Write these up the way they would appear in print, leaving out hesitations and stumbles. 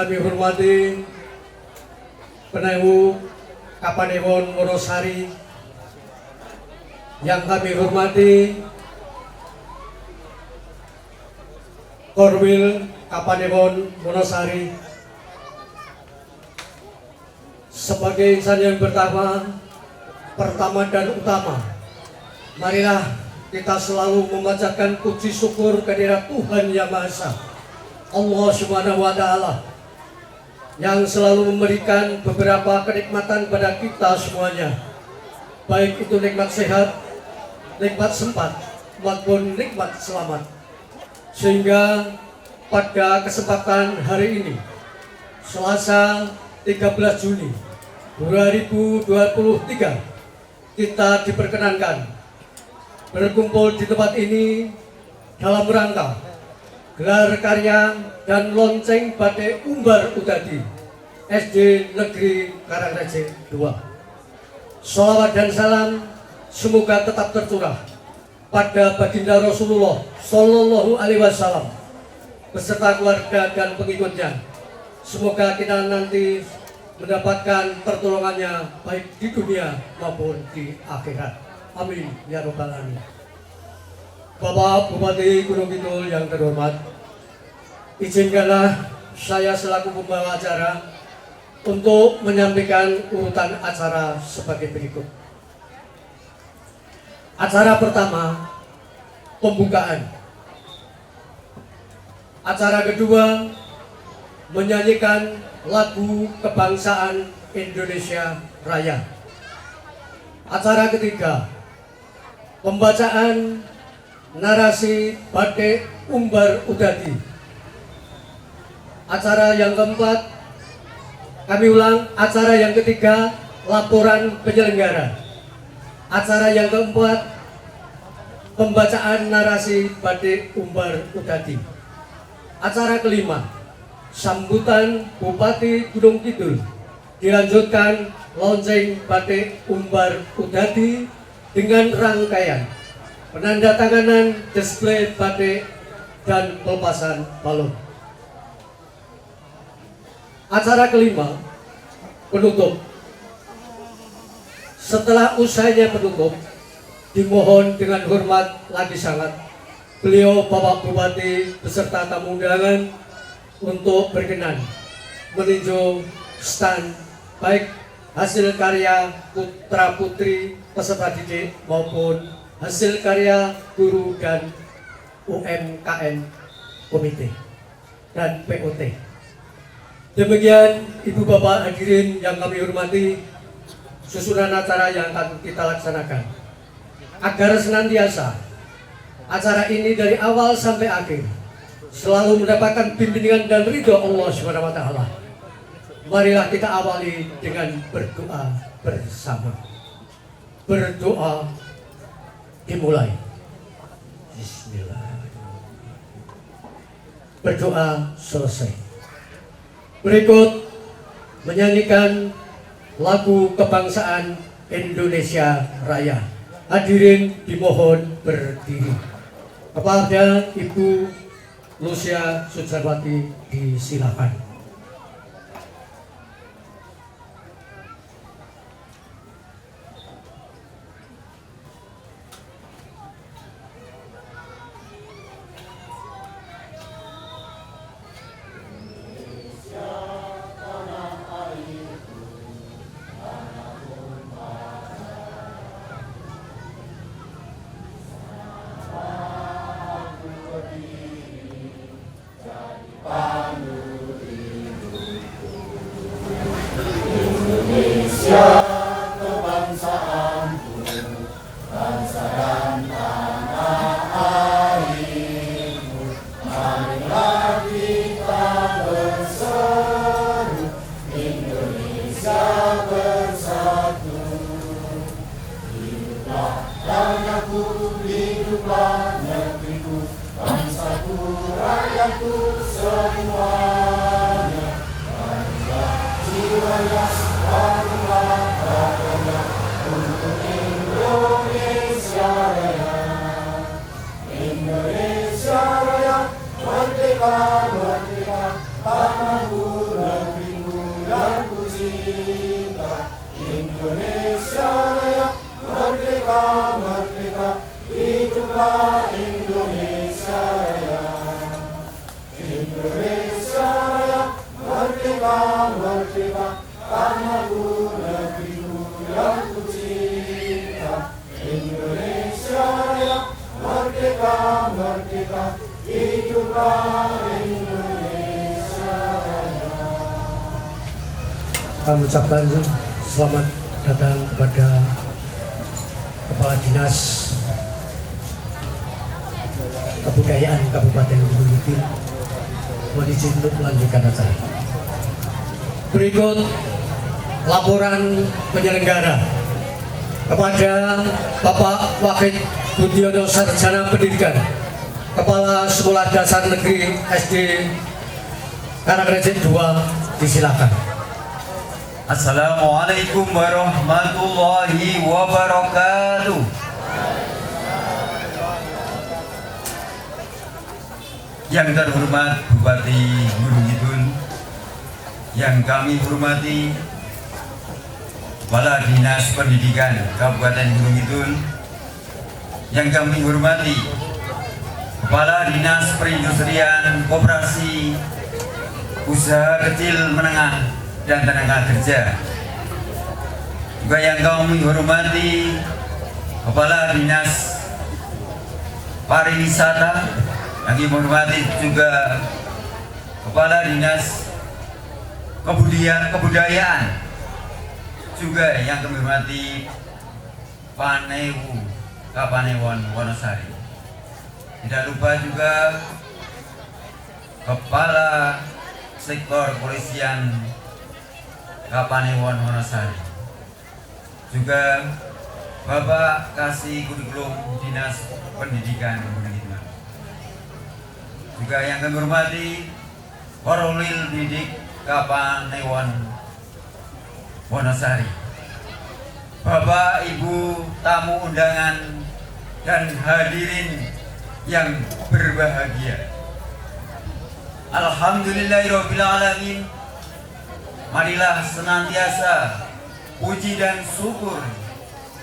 kami hormati Penewu Kapanewon Wonosari, yang kami hormati Korwil Kapanewon Wonosari. Sebagai insan yang pertama dan utama, marilah kita selalu memanjatkan puji syukur kehadirat Tuhan Yang Maha Esa, Allah Subhanahu wa Ta'ala, yang selalu memberikan beberapa kenikmatan pada kita semuanya, baik itu nikmat sehat, nikmat sempat, maupun nikmat selamat. Sehingga pada kesempatan hari ini, Selasa 13 Juni 2023, kita diperkenankan berkumpul di tempat ini dalam rangka gelar karya dan lonceng Batik Umbar Udadi SD Negeri Karangrajin 2. Sholawat dan salam semoga tetap tercurah pada baginda Rasulullah Shallallahu Alaihi Wasallam beserta keluarga dan pengikutnya. Semoga kita nanti mendapatkan pertolongannya baik di dunia maupun di akhirat. Amin ya robbal alamin. Bapak Bupati Gunung Kidul yang terhormat, izinkanlah saya selaku pembawa acara untuk menyampaikan urutan acara sebagai berikut. Acara pertama, pembukaan. Acara kedua, menyanyikan lagu kebangsaan Indonesia Raya. Acara ketiga, pembacaan narasi Batik Umbar Udadi. Acara yang keempat, kami ulang, acara yang ketiga, laporan penyelenggara. Acara yang keempat, pembacaan narasi Batik Umbar Udadi. Acara kelima, sambutan Bupati Gunung Kidul. Dilanjutkan lonceng Batik Umbar Udadi dengan rangkaian penandatanganan display batik dan pelepasan balon. Acara kelima, penutup. Setelah usainya penutup, dimohon dengan hormat lagi sangat beliau Bapak Bupati beserta tamu undangan untuk berkenan meninjau stand baik hasil karya putra putri peserta didik maupun hasil karya guru dan UMKM komite dan POT. Demikian Ibu Bapak hadirin yang kami hormati, susunan acara yang akan kita laksanakan. Agar senantiasa acara ini dari awal sampai akhir selalu mendapatkan bimbingan dan ridho Allah Subhanahu wa Ta'ala, marilah kita awali dengan berdoa bersama. Berdoa dimulai. Bismillah. Berdoa selesai. Berikut menyanyikan lagu kebangsaan Indonesia Raya. Hadirin dimohon berdiri. Kepada Ibu Lucia Sujarwati disilakan. Indonesia Raya, merdeka, merdeka, tanah Indonesia Raya, merdeka, merdeka, hiduplah Indonesia Raya. Indonesia Raya, merdeka, merdeka, tanahku, negeriku yang ku cinta. Indonesia Raya, merdeka, merdeka, hiduplah Indonesia Raya. Kami ucapkan selamat datang kepada Kepala Dinas Kebudayaan Kabupaten Gunung Kidul. Mohon izin untuk melanjutkan acara. Berikut laporan penyelenggara kepada Bapak Wahid Budiono Sarjana Pendidikan, Kepala Sekolah Dasar Negeri SD Karangrejet 2, disilakan. Assalamualaikum warahmatullahi wabarakatuh. Yang terhormat Bupati Gunung Kidul, yang kami hormati Kepala Dinas Pendidikan Kabupaten Gunung Kidul, yang kami hormati Kepala Dinas Perindustrian Koperasi Usaha Kecil Menengah dan Tenaga Kerja, juga yang kami hormati Kepala Dinas Pariwisata, yang kami hormati juga Kepala Dinas Kebudayaan, juga yang kami hormati Panewu Kapanewon Wonosari. Tidak lupa juga Kepala Sektor Kepolisian Kapanewon Wonosari, juga Bapak Kasih Kurikulum Dinas Pendidikan Gunung Kidul, juga yang kami hormati Korwil Didik Kapanewon Wonosari, Bapak Ibu tamu undangan dan hadirin yang berbahagia. Alhamdulillahirabbil alamin. Marilah senantiasa puji dan syukur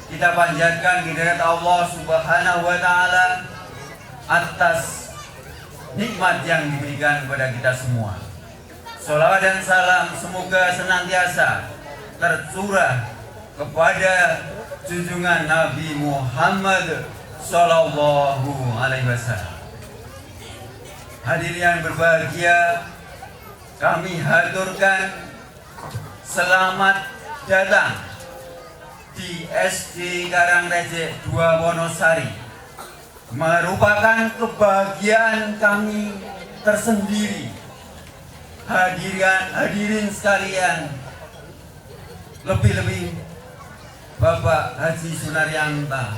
kita panjatkan kehadirat Allah Subhanahu wa taala atas nikmat yang diberikan kepada kita semua. Sholawat dan salam semoga senantiasa tercurah kepada junjungan Nabi Muhammad Sallallahu Alaihi Wasallam. Hadirin yang berbahagia, kami haturkan selamat datang di SD Karangrejet 2 Wonosari. Merupakan kebahagiaan kami tersendiri, hadirin sekalian, lebih-lebih Bapak Haji Sunaryanta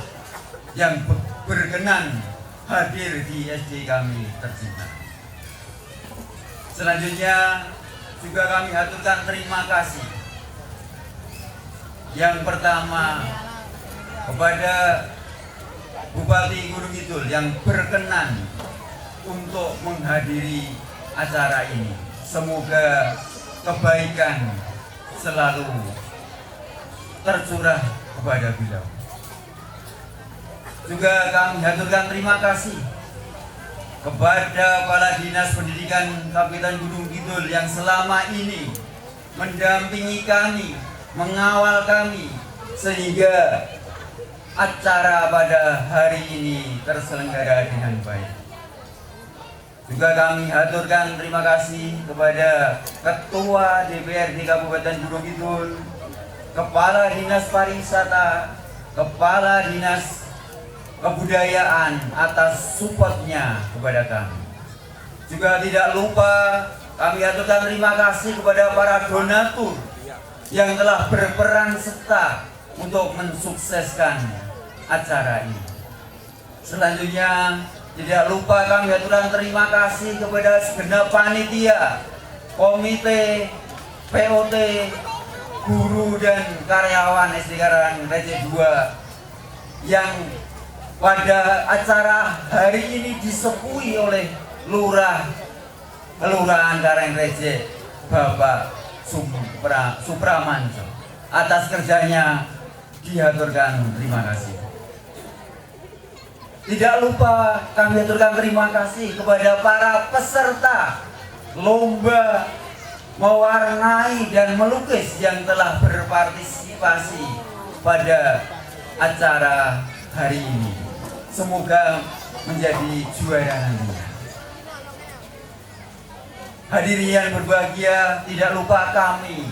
yang berkenan hadir di SD kami tercinta. Selanjutnya juga kami haturkan terima kasih. Yang pertama kepada Bupati Gunung Kidul yang berkenan untuk menghadiri acara ini. Semoga kebaikan selalu tercurah kepada beliau. Juga kami haturkan terima kasih kepada Kepala Dinas Pendidikan Kabupaten Gunung Kidul yang selama ini mendampingi kami, mengawal kami sehingga acara pada hari ini terselenggara dengan baik. Juga kami haturkan terima kasih kepada Ketua DPRD Kabupaten Gunung Kidul, Kepala Dinas Pariwisata, Kepala Dinas Kebudayaan atas supportnya kepada kami. Juga tidak lupa kami haturkan terima kasih kepada para donatur yang telah berperan serta untuk mensukseskan acara ini. Selanjutnya tidak lupa kami haturkan terima kasih kepada segenap panitia, komite, POT, guru dan karyawan SD Karangrejet 2 yang pada acara hari ini disepui oleh Kelurahan Karangrejet Bapak Supramanco. Atas kerjanya dihaturkan terima kasih. Tidak lupa kami haturkan terima kasih kepada para peserta lomba mewarnai dan melukis yang telah berpartisipasi pada acara hari ini. Semoga menjadi juara nantinya. Hadirin yang berbahagia, tidak lupa kami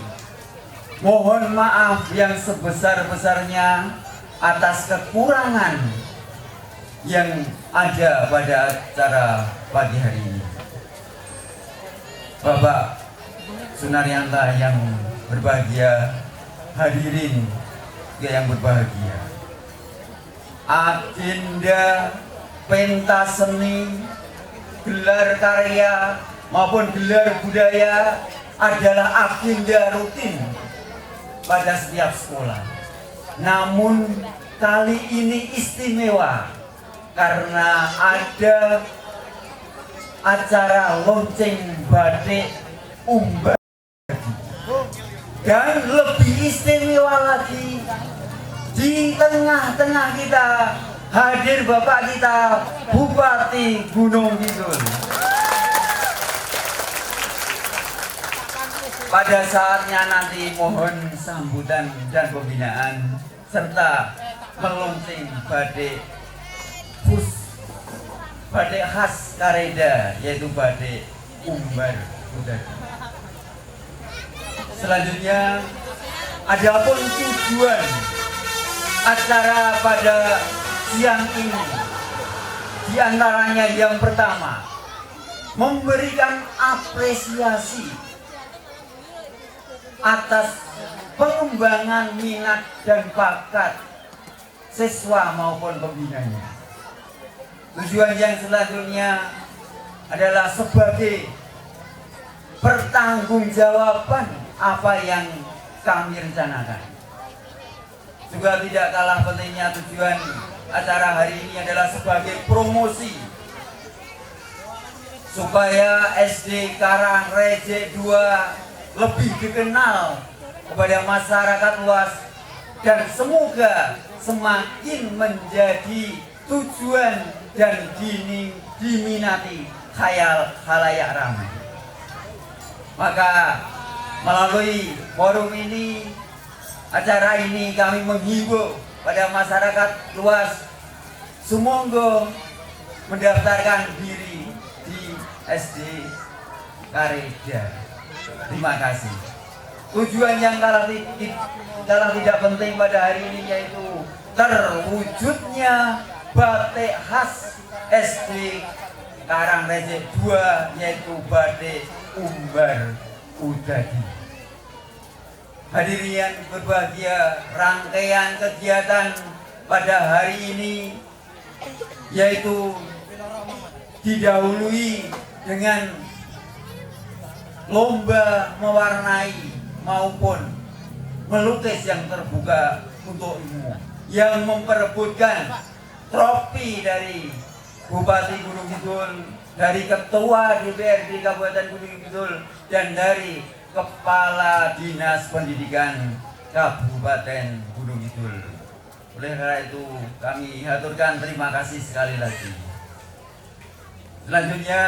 mohon maaf yang sebesar-besarnya atas kekurangan yang ada pada acara pagi hari ini. Bapak Sunarianta yang berbahagia, hadirin yang berbahagia, agenda pentas seni, gelar karya maupun gelar budaya adalah agenda rutin pada setiap sekolah. Namun kali ini istimewa karena ada acara lonceng batik Umbar. Dan lebih istimewa lagi, di tengah-tengah kita hadir Bapak kita Bupati Gunung Kidul. Pada saatnya nanti mohon sambutan dan pembinaan serta melonceng batik khas Kareda, yaitu batik Umbar Udadi. Selanjutnya, adapun tujuan acara pada siang ini, diantaranya yang pertama, memberikan apresiasi atas pengembangan minat dan bakat siswa maupun pembinanya. Tujuan yang selanjutnya adalah sebagai pertanggungjawaban apa yang kami rencanakan. Juga tidak kalah pentingnya tujuan acara hari ini adalah sebagai promosi supaya SD Karangreje 2 lebih dikenal kepada masyarakat luas dan semoga semakin menjadi tujuan dan diminati khalayak ramai. Maka melalui forum ini, acara ini kami menghimbau pada masyarakat luas sumonggo mendaftarkan diri di SD Kareda. Terima kasih. Tujuan yang kalah tidak penting pada hari ini yaitu terwujudnya batik khas SD Karangreje 2, yaitu batik Umbar Udadi. Hadirin yang berbahagia, rangkaian kegiatan pada hari ini yaitu didahului dengan lomba mewarnai maupun melukis yang terbuka untuk umum yang memperebutkan trofi dari Bupati Gunung Kidul, dari Ketua DPRD Kabupaten Gunung Kidul, dan dari Kepala Dinas Pendidikan Kabupaten Gunung Kidul. Oleh karena itu kami haturkan terima kasih sekali lagi. Selanjutnya,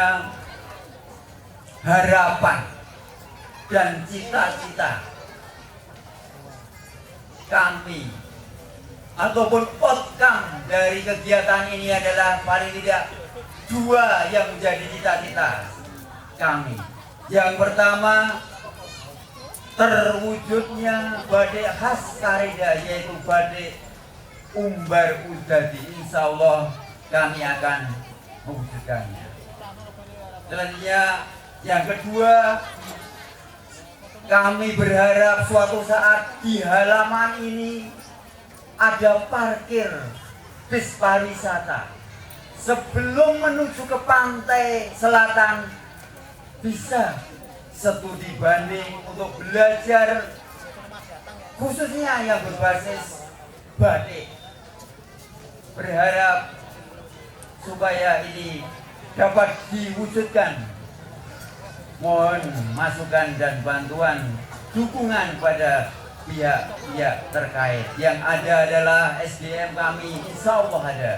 harapan dan cita-cita kami ataupun outcome dari kegiatan ini adalah paling tidak dua yang menjadi cita-cita kami. Yang pertama, terwujudnya batik khas Kareda yaitu batik Umbar Udadi. Insya Allah kami akan mewujudkannya. Selanjutnya, yang kedua, kami berharap suatu saat di halaman ini ada parkir bis pariwisata. Sebelum menuju ke pantai selatan, bisa studi banding untuk belajar khususnya yang berbasis batik. Berharap supaya ini dapat diwujudkan. Mohon masukan dan bantuan dukungan pada pihak-pihak terkait. Yang ada adalah SDM kami, insya Allah ada.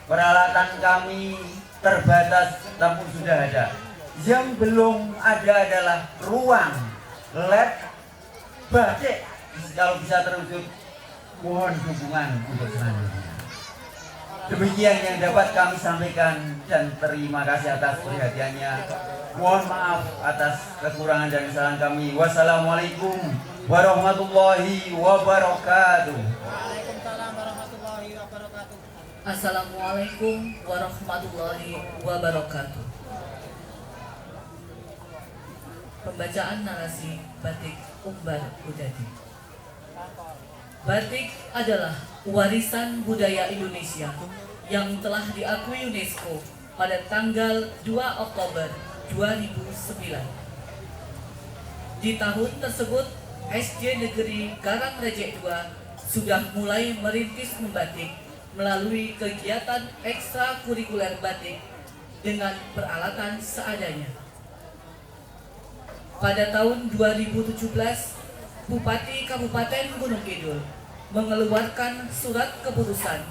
Peralatan kami terbatas namun sudah ada. Yang belum ada adalah ruang lab batik. Kalau bisa terwujud, mohon dukungan untuk selanjutnya. Demikian yang dapat kami sampaikan dan terima kasih atas perhatiannya. Mohon maaf atas kekurangan dan kesalahan kami. Wassalamualaikum warahmatullahi wabarakatuh. Assalamualaikum warahmatullahi wabarakatuh. Pembacaan narasi batik Umbar Udadi. Batik adalah warisan budaya Indonesia yang telah diakui UNESCO pada tanggal 2 Oktober 2009. Di tahun tersebut, SD Negeri Karangreje II sudah mulai merintis membatik melalui kegiatan ekstrakurikuler batik dengan peralatan seadanya. Pada tahun 2017, Bupati Kabupaten Gunung Kidul mengeluarkan surat keputusan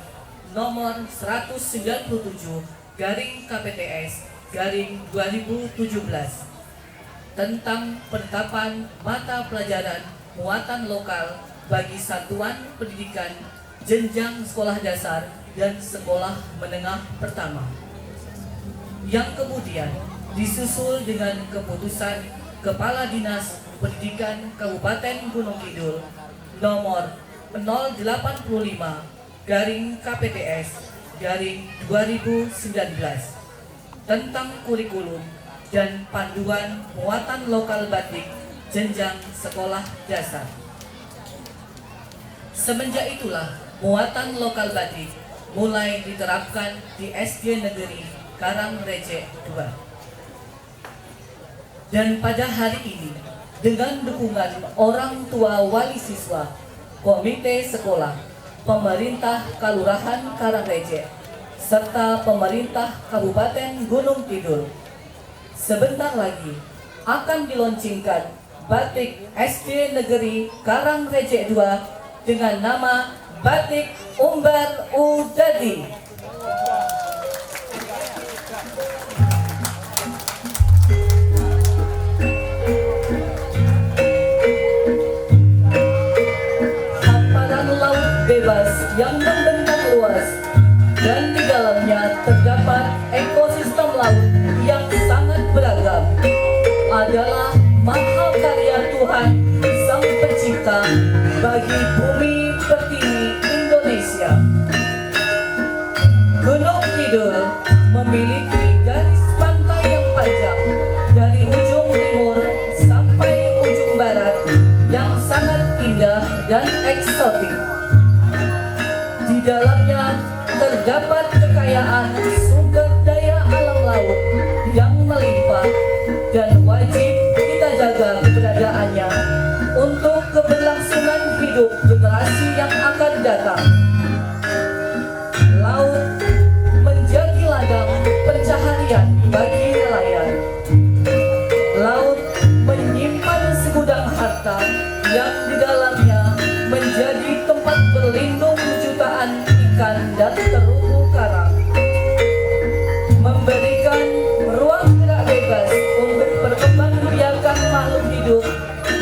nomor 197/KPTS/2017 tentang penetapan mata pelajaran muatan lokal bagi satuan pendidikan jenjang sekolah dasar dan sekolah menengah pertama, yang kemudian disusul dengan keputusan Kepala Dinas Pendidikan Kabupaten Gunung Kidul nomor 085/KPTS/2019 tentang kurikulum dan panduan muatan lokal batik jenjang sekolah dasar. Semenjak itulah muatan lokal batik mulai diterapkan di SD Negeri Karangreje II. Dan pada hari ini, dengan dukungan orang tua wali siswa, komite sekolah, pemerintah Kelurahan Karangreje, serta pemerintah Kabupaten Gunung Kidul, sebentar lagi akan diluncurkan batik SD Negeri Karangreje II dengan nama Batik Umbar Udadi. Bebas yang membentang luas dan di dalamnya terdapat ekosistem laut yang sangat beragam adalah mahakarya Tuhan Sang Pencipta bagi bumi pertiwi Indonesia. Gunung Kidul memiliki garis pantai yang panjang dari ujung timur sampai ujung barat yang sangat indah dan eksotik. Di dalamnya terdapat kekayaan sumber daya alam laut yang melimpah dan wajib kita jaga keberadaannya untuk keberlangsungan hidup generasi yang akan datang. Laut menjadi ladang pencaharian bagi nelayan. Laut menyimpan segudang harta yang di dalamnya menjadi tempat berlindung jutaan ikan dan terumbu karang, memberikan ruang gerak bebas untuk perkembangbiakan makhluk hidup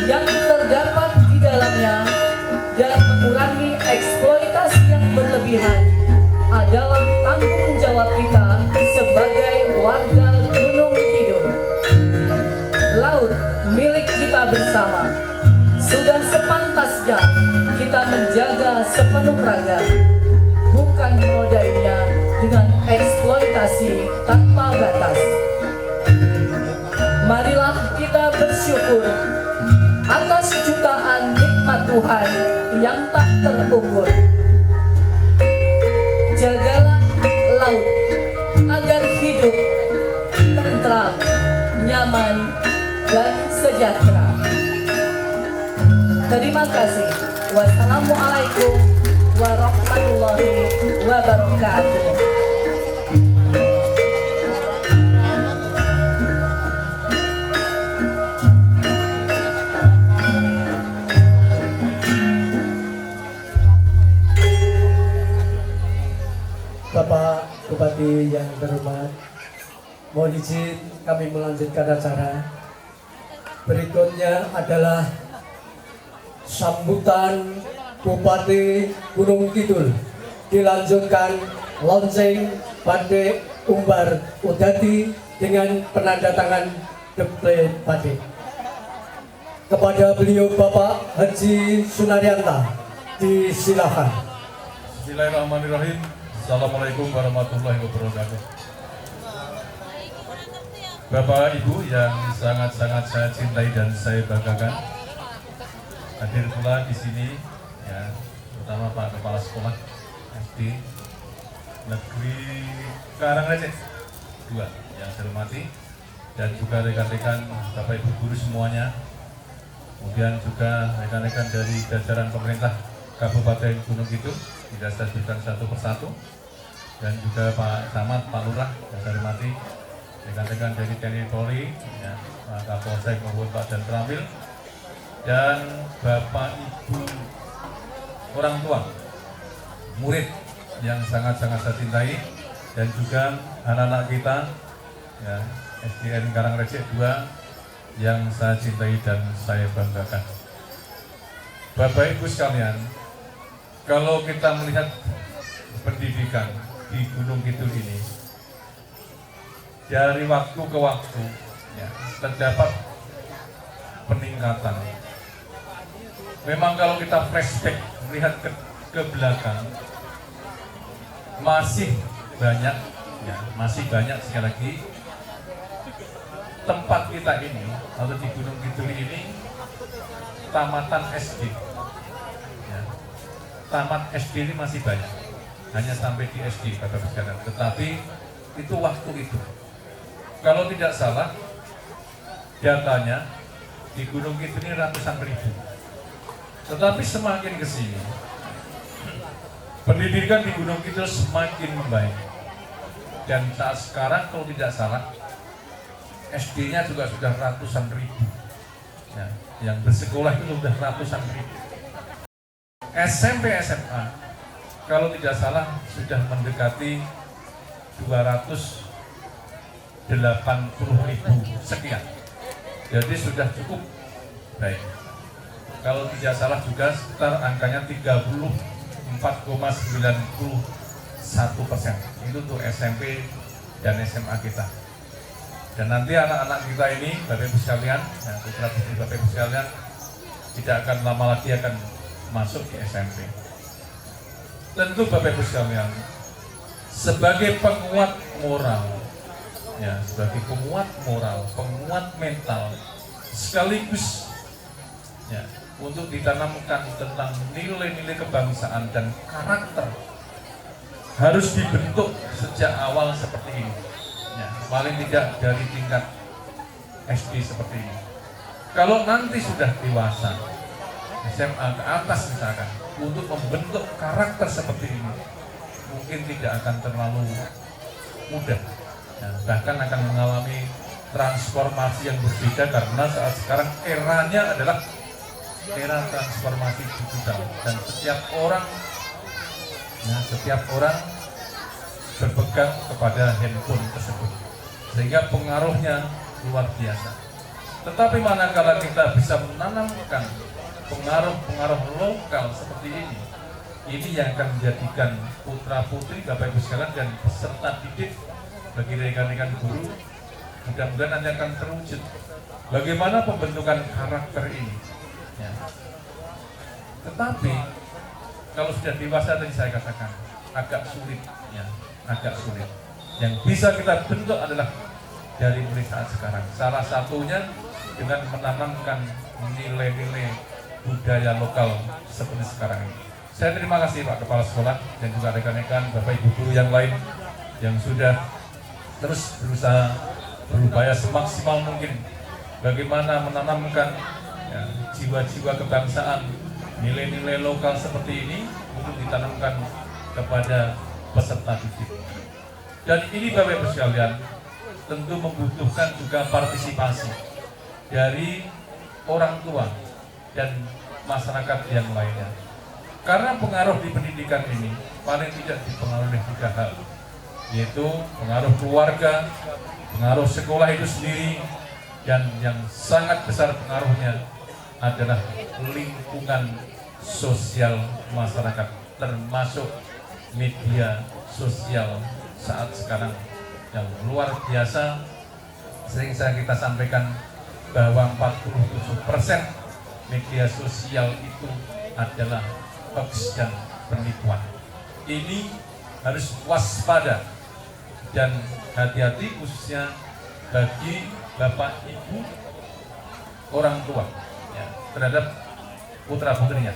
yang terdapat di dalamnya dan mengurangi eksploitasi yang berlebihan adalah tanggung jawab kita sebagai warga Gunung Kidul. Laut milik kita bersama. Sudah sepantasnya kita menjaga sepenuh raga, bukan menodainya dengan eksploitasi tanpa batas. Marilah kita bersyukur atas jutaan nikmat Tuhan yang tak terukur. Jagalah laut agar hidup tentram, nyaman, dan sejahtera. Terima kasih. Wassalamualaikum warahmatullahi wabarakatuh. terhormat, mohon izin kami melanjutkan acara. Berikutnya adalah sambutan Bupati Gunung Kidul, dilanjutkan lonceng Batik Umbar Udati dengan penandatangan deplete batik. Kepada beliau Bapak Haji Sunaryanta, disilakan. Bismillahirrahmanirrahim. Assalamualaikum warahmatullahi wabarakatuh. Bapak Ibu yang sangat-sangat saya cintai dan saya banggakan, hadir pula di sini, ya, terutama Pak Kepala Sekolah SD Negeri Karangrecek 2 yang saya hormati, dan juga rekan-rekan Bapak Ibu guru semuanya, kemudian juga rekan-rekan dari jajaran pemerintah Kabupaten Gunung Kidul, tidak saya sebutkan satu persatu, dan juga Pak Camat, Pak Lurah yang saya hormati, rekan-rekan dari TNI Polri, ya, Pak Kapolsek maupun Pak Dan Terambil, dan Bapak Ibu orang tua, murid yang sangat-sangat saya cintai, dan juga anak-anak kita, ya, SDN Karangrecek 2 yang saya cintai dan saya banggakan. Bapak Ibu sekalian, kalau kita melihat pendidikan di Gunung Kidul ini, dari waktu ke waktu, ya, terdapat peningkatan. Memang kalau kita flashback melihat ke belakang, masih banyak, ya, masih banyak sekali lagi tempat kita ini atau di Gunung Kidul ini tamatan SD. Ya, tamat SD ini masih banyak, hanya sampai di SD Bapak sekalian. Tetapi itu waktu itu, kalau tidak salah datanya di Gunung Kidul ini ratusan ribu. Tetapi semakin ke sini, pendidikan di Gunung Kidul semakin baik. Dan saat sekarang kalau tidak salah, SD-nya juga sudah ratusan ribu. Ya, yang bersekolah itu sudah ratusan ribu. SMP, SMA, kalau tidak salah sudah mendekati 280.000 sekian. Jadi sudah cukup baik. Kalau tidak salah juga sekitar angkanya 34,91%. Itu untuk SMP dan SMA kita. Dan nanti anak-anak kita ini, Bapak Ibu sekalian, ya, putra putri Bapak Ibu sekalian, tidak akan lama lagi akan masuk di SMP. Tentu Bapak Ibu sekalian, sebagai penguat moral, ya, sebagai penguat moral, penguat mental, sekaligus, ya, untuk ditanamkan tentang nilai-nilai kebangsaan dan karakter, harus dibentuk sejak awal seperti ini. Ya, paling tidak dari tingkat SD seperti ini. Kalau nanti sudah dewasa, SMA ke atas misalkan, untuk membentuk karakter seperti ini, mungkin tidak akan terlalu mudah. Ya, bahkan akan mengalami transformasi yang berbeda, karena saat sekarang eranya adalah era transformasi digital, dan setiap orang berpegang kepada handphone tersebut, sehingga pengaruhnya luar biasa. Tetapi manakala kita bisa menanamkan pengaruh-pengaruh lokal seperti ini yang akan menjadikan putra putri Bapak Ibu sekalian dan peserta didik bagi rekan-rekan guru, mudah-mudahan nanti akan terwujud bagaimana pembentukan karakter ini. Ya. Tetapi kalau sudah dewasa, tadi saya katakan agak sulit, ya, agak sulit. Yang bisa kita bentuk adalah dari mulai saat sekarang. Salah satunya dengan menanamkan nilai-nilai budaya lokal seperti sekarang ini. Saya terima kasih Pak Kepala Sekolah dan juga rekan-rekan Bapak Ibu guru yang lain yang sudah terus berusaha berupaya semaksimal mungkin bagaimana menanamkan, ya, jiwa-jiwa kebangsaan, nilai-nilai lokal seperti ini untuk ditanamkan kepada peserta didik. Dan ini Bapak Ibu sekalian tentu membutuhkan juga partisipasi dari orang tua dan masyarakat yang lainnya. Karena pengaruh di pendidikan ini paling tidak dipengaruhi oleh 3 hal. yaitu pengaruh keluarga, pengaruh sekolah itu sendiri, dan yang sangat besar pengaruhnya adalah lingkungan sosial masyarakat, termasuk media sosial saat sekarang yang luar biasa. Sering kita sampaikan bahwa 47% media sosial itu adalah hoax dan penipuan. Ini harus waspada dan hati-hati, khususnya bagi bapak ibu orang tua ya, terhadap putra putrinya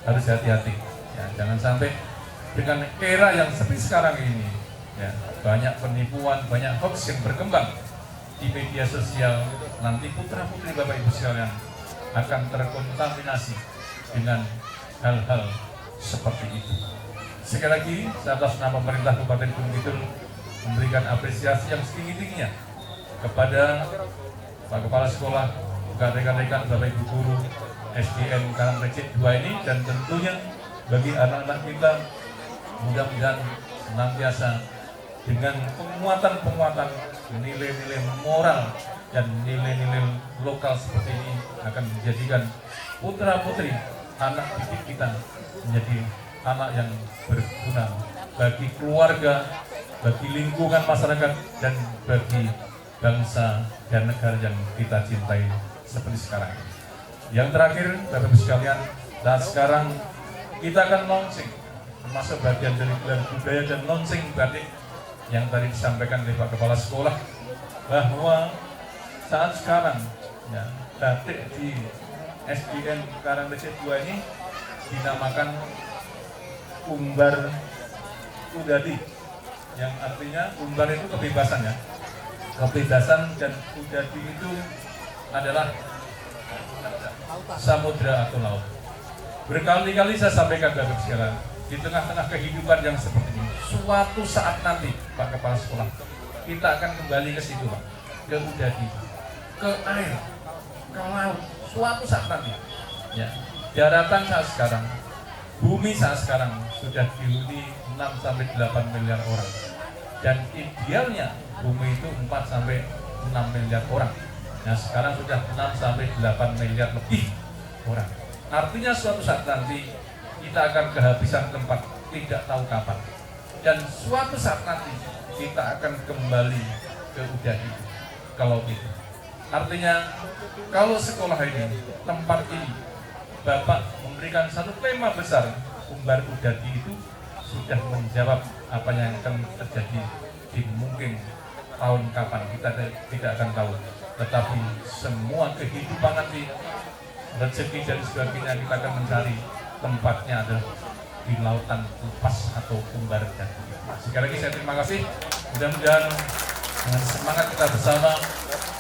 harus hati-hati ya, jangan sampai dengan era yang seperti sekarang ini ya, banyak penipuan, banyak hoax yang berkembang di media sosial, nanti putra putri bapak ibu sekalian akan terkontaminasi dengan hal-hal seperti itu. Sekali lagi, saya atas nama pemerintah Kabupaten Gunung Kidul memberikan apresiasi yang setinggi-tingginya kepada Pak Kepala Sekolah, rekan-rekan Bapak Ibu Guru SDN Karangrecek 2 ini, dan tentunya bagi anak-anak kita mudah-mudahan senantiasa dengan penguatan nilai-nilai moral dan nilai-nilai lokal seperti ini akan menjadikan putra-putri anak didik kita menjadi anak yang berguna bagi keluarga, bagi lingkungan masyarakat, dan bagi bangsa dan negara yang kita cintai seperti sekarang. Yang terakhir, Bapak Ibu sekalian, dan sekarang kita akan launching, termasuk bagian dari gelar budaya dan launching batik yang tadi disampaikan oleh Pak Kepala Sekolah, bahwa saat sekarang ya, batik di SDN Karangrecek 2 ini dinamakan Umbar Udadi, yang artinya umbar itu kebebasan ya, kebebasan, dan udadi itu adalah samudra atau laut. Berkali-kali saya sampaikan Bapak sekalian, di tengah-tengah kehidupan yang seperti ini, suatu saat nanti Pak Kepala Sekolah, kita akan kembali ke situ Pak, ke udadi, ke air, ke laut, suatu saat nanti ya. Daratan saat sekarang, bumi saat sekarang sudah dihuni 6-8 miliar orang, dan idealnya bumi itu 4-6 miliar orang. Nah sekarang sudah 6-8 miliar lebih orang. Artinya suatu saat nanti kita akan kehabisan tempat tidak tahu kapan, dan suatu saat nanti kita akan kembali ke udadi, ke laut itu. Artinya kalau sekolah ini, tempat ini, Bapak memberikan satu tema besar, umbar udadi, itu sudah menjawab apa yang akan terjadi di mungkin tahun kapan, kita tidak akan tahu. Tetapi semua kehidupan nanti, rezeki dan sebagainya, kita akan mencari tempatnya adalah di lautan lepas atau umbar udadi. Sekali lagi saya terima kasih. Mudah-mudahan dengan semangat kita bersama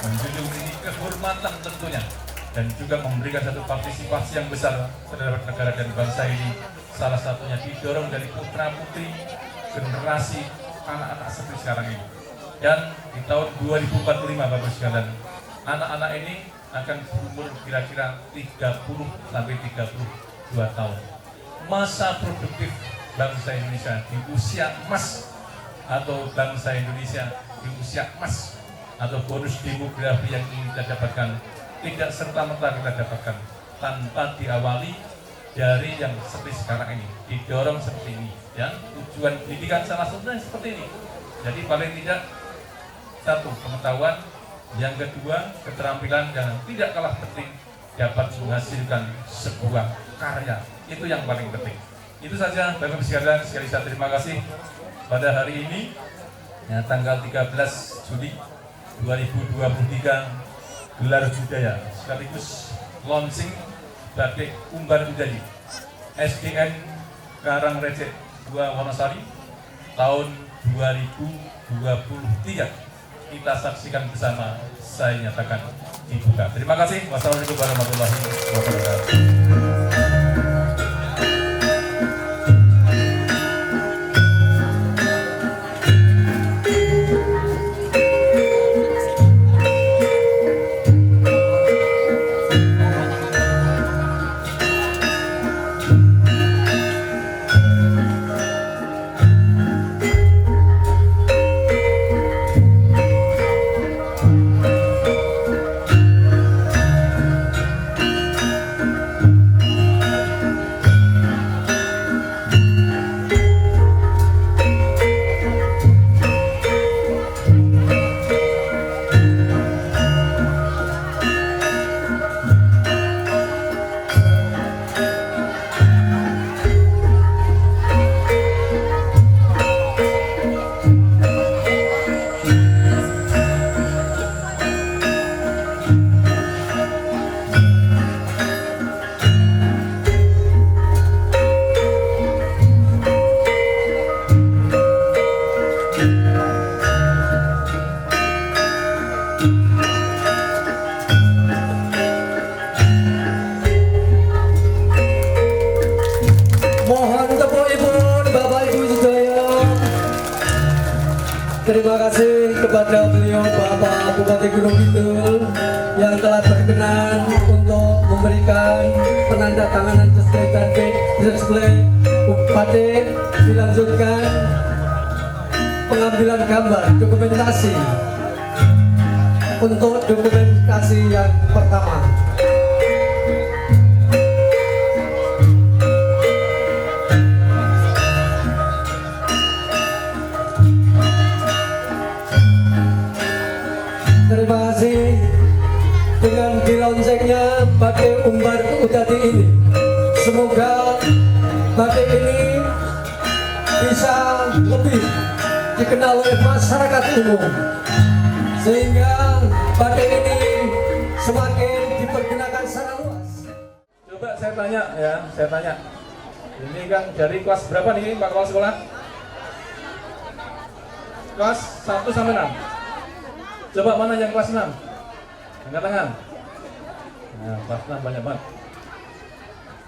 menjunjung tinggi kehormatan tentunya, dan juga memberikan satu partisipasi yang besar terhadap negara dan bangsa ini, salah satunya didorong dari putra-putri generasi anak-anak seperti sekarang ini. Dan di tahun 2045 Bapak sekalian, anak-anak ini akan berumur kira-kira 30-32 tahun. Masa produktif bangsa Indonesia di usia emas, atau bangsa Indonesia di usia emas, atau bonus demografi yang ingin kita dapatkan, tidak serta-merta kita dapatkan tanpa diawali dari yang seperti sekarang ini, didorong seperti ini ya. Tujuan pendidikan salah satunya seperti ini. Jadi paling tidak satu, pengetahuan, yang kedua keterampilan, dan tidak kalah penting dapat menghasilkan sebuah karya. Itu yang paling penting. Itu saja Bapak Ibu sekalian, sekali lagi terima kasih pada hari ini ya, tanggal 13 Juli 2023, gelar budaya sekaligus launching batik umbar udadi SDN Karangrecek 2 Wonosari tahun 2023. Kita saksikan bersama, saya nyatakan dibuka. Terima kasih. Wassalamualaikum warahmatullahi wabarakatuh. Terima kasih kepada beliau Bapak Bupati Gunung Kidul yang telah berkenan untuk memberikan penandatanganan dan display Bupati. Dilanjutkan pengambilan gambar dokumentasi untuk dokumentasi yang pertama. Terima kasih dengan diloncengnya batik Umbar Udadi ini. Semoga batik ini bisa lebih dikenal oleh masyarakat umum, sehingga batik ini semakin dipergunakan secara luas. Coba saya tanya ya, saya tanya. Ini kan dari kelas berapa nih Pak Kepala Sekolah? Kelas 1 sampai 6. Coba mana yang kelas 6? Angkat tangan. Nah, kelas 6 banyak banget.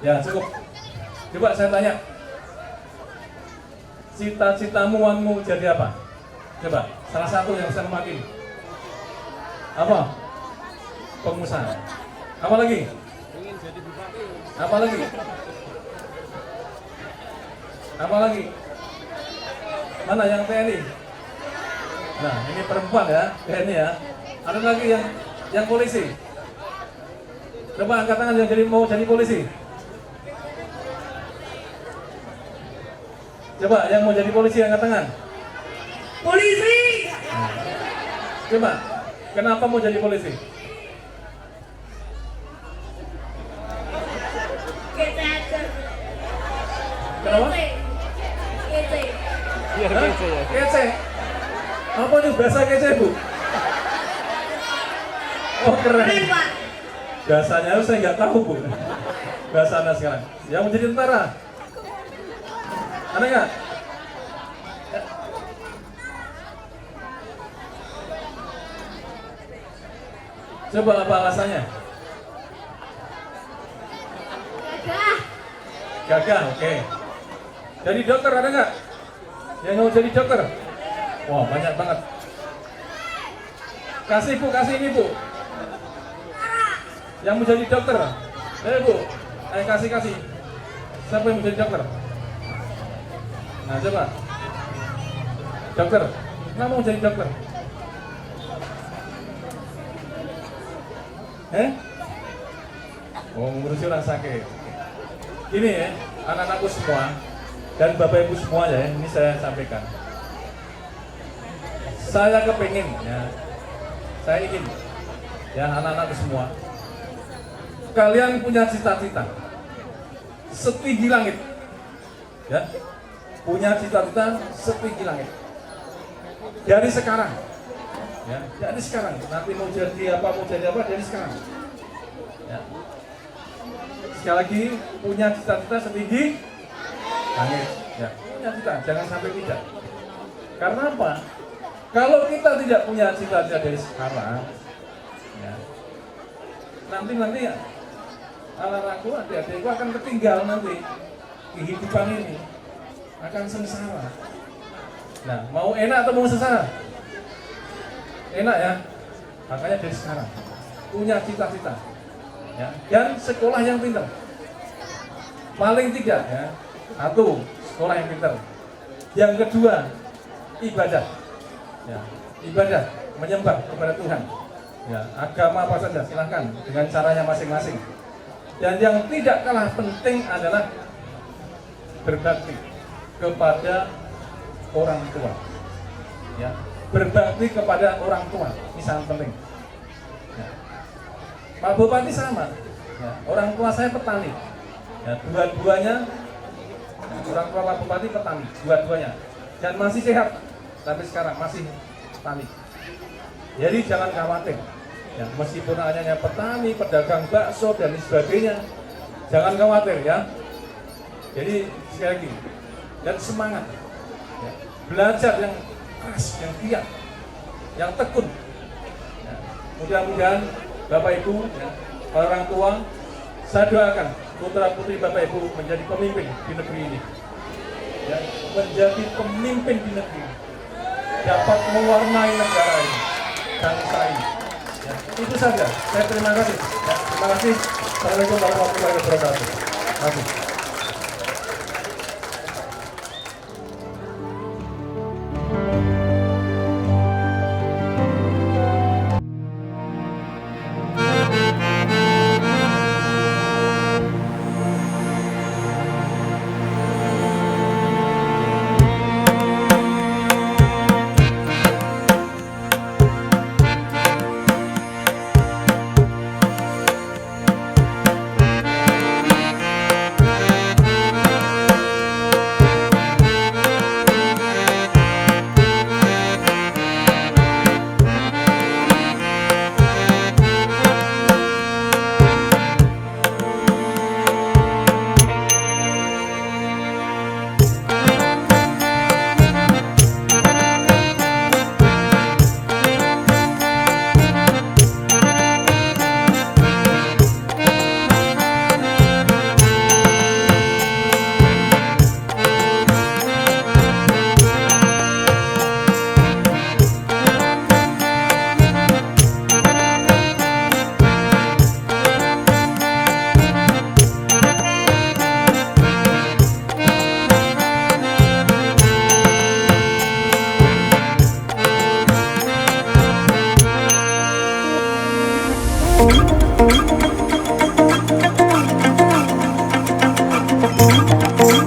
Ya, cukup. Coba saya tanya. Cita-citamu mau jadi apa? Coba, salah satu yang saya mewakili. Apa? Pengusaha. Apa lagi? Ingin jadi bupati. Apa lagi? Apa lagi? Mana yang TNI? Nah, ini perempuan ya, TNI ya. Ada lagi yang polisi. Coba angkat tangan yang mau jadi polisi. Coba yang mau jadi polisi angkat tangan. Polisi. Coba, kenapa mau jadi polisi? Kenapa? Kece. Apa nih bahasa kece, Bu? Oh, keren. Bahasanya saya nggak tahu, Bu. Bahasa Anda sekarang. Yang menjadi tentara. Ada nggak? Coba apa alasannya? Gagah, oke. Jadi dokter ada nggak? Yang mau jadi dokter? Wah, banyak banget. Kasih Bu, kasih ini Bu. Yang mau jadi dokter? Bu, kasih. Siapa yang mau jadi dokter? Nah, coba. Dokter, nggak mau jadi dokter? Oh, ngurusi orang sakit. Ini ya, anak-anakku semua dan Bapak Ibu semua ya, ini saya sampaikan. Saya kepingin ya, saya ingin ya anak-anakku semua, kalian punya cita-cita setinggi langit, ya, punya cita-cita setinggi langit. Dari sekarang, ya, dari sekarang. Nanti mau jadi apa dari sekarang. Ya. Sekali lagi, punya cita-cita setinggi langit. Ya, punya cita, jangan sampai tidak. Karena apa? Kalau kita tidak punya cita-cita dari sekarang, ya, nanti anak-anakku, adik-adikku akan ketinggal nanti kehidupan ini akan sengsara. Nah, mau enak atau mau sengsara? Enak ya. Makanya dari sekarang punya cita-cita, ya, dan sekolah yang pintar. Paling tidak ya, satu sekolah yang pintar. Yang kedua ibadah, ya, ibadah menyembah kepada Tuhan. Ya, agama apa saja silahkan dengan caranya masing-masing. Dan yang tidak kalah penting adalah berbakti kepada orang tua, ya, berbakti kepada orang tua, ini sangat penting. Ya. Pak Bupati sama, ya, orang tua saya petani, ya, dua-duanya, ya, orang tua Pak Bupati petani, dua-duanya, dan masih sehat sampai sekarang masih petani. Jadi jangan khawatir, ya, meskipun hanya petani, pedagang bakso dan sebagainya, jangan khawatir ya. Jadi sekali lagi, dan semangat. Ya, belajar yang keras, yang giat, yang tekun. Ya, mudah-mudahan Bapak Ibu, ya, orang tua, saya doakan putra putri Bapak Ibu menjadi pemimpin di negeri ini. Ya, menjadi pemimpin di negeri. dapat mewarnai negara ini, bangsa ini. Ya, itu saja. Saya terima kasih. Ya, terima kasih. Assalamualaikum warahmatullahi wabarakatuh. Terima kasih. Thank you.